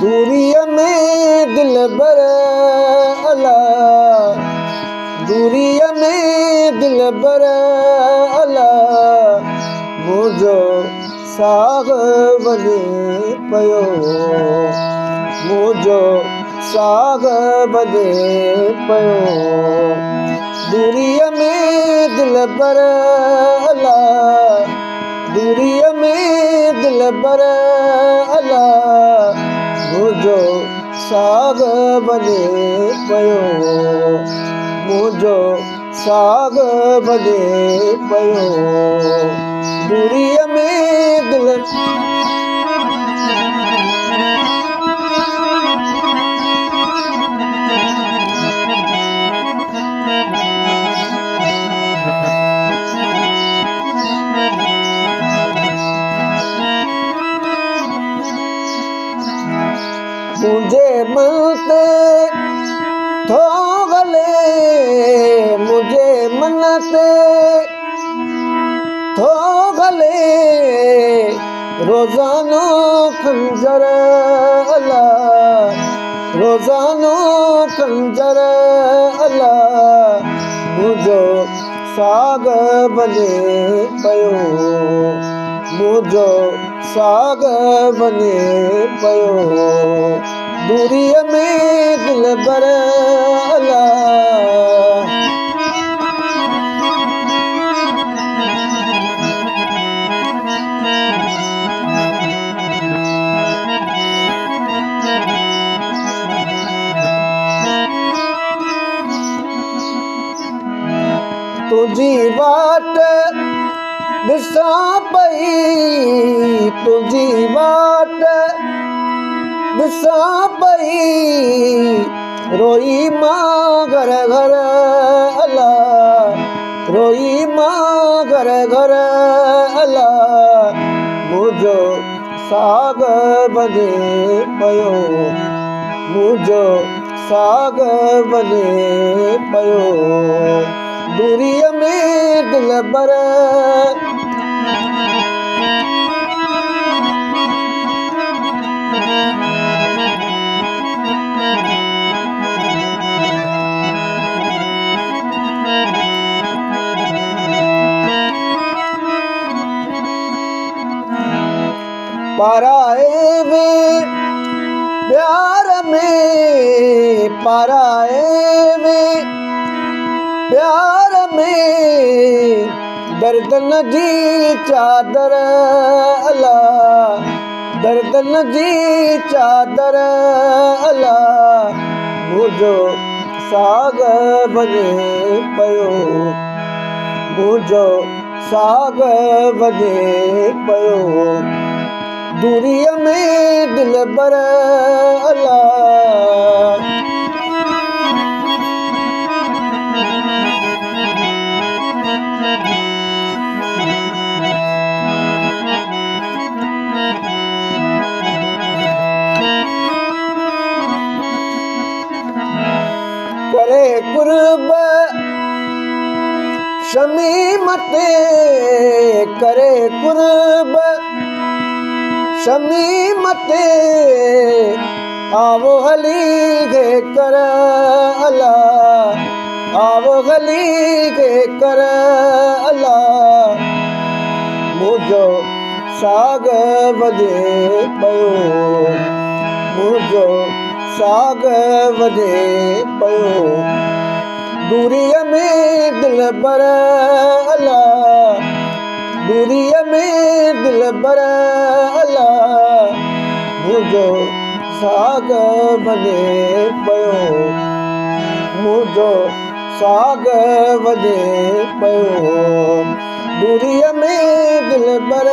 दूरीअ में दिल बर अला, दूरीअ में दिल बर अला, मुंहिंजो साग वञे पियो, मुंहिंजो साग वञे पियो। दूरीअ में दिल बर अला, दूरीअ में दिल बर अला, मुंहिंजो साग वञे पियो, मुंहिंजो साग वञे पियो। दूरीअ में दिल मुंहिंजे मन ते थो गले, मुंहिंजे मन ते थो गले, रोज़ानो खंजर अला, रोज़ानो खंजर अला, मुंहिंजो साग वञे पियो, मुंहिंजो साग वञे पियो। दूरीअ में दिल बर अला, तुझी वाट ॾिसां पई, तुझी वाट ॾिसां पई, रोई मां घर घर अला, रोई मां घर घर अला, मुंहिंजो साग वञे पियो, मुंहिंजो साग वञे पियो। दूरीअ में दिल बर पाराए वे प्यार में, पाराए वे प्यार में, दर्दन जी चादर अला, दर्दन जी चादर अला, मुंहिंजो साग वञे पियो, मुंहिंजो साग वञे पियो। दूरीअ में दिल बर अला, करे कुर्ब शमीम ते, करे कुर्ब शमीम ते, आवो हली गे कर अला, आवो हली गे कर अला, मुंहिंजो साग वञे पियो, मुंहिंजो साग वञे पियो। दूरीअ में दिल बर अला, दूरीअ में दिल बर अला, मुंहिंजो साग वञे पियो, मुंहिंजो साग वञे पियो। दूरीअ में दिल बर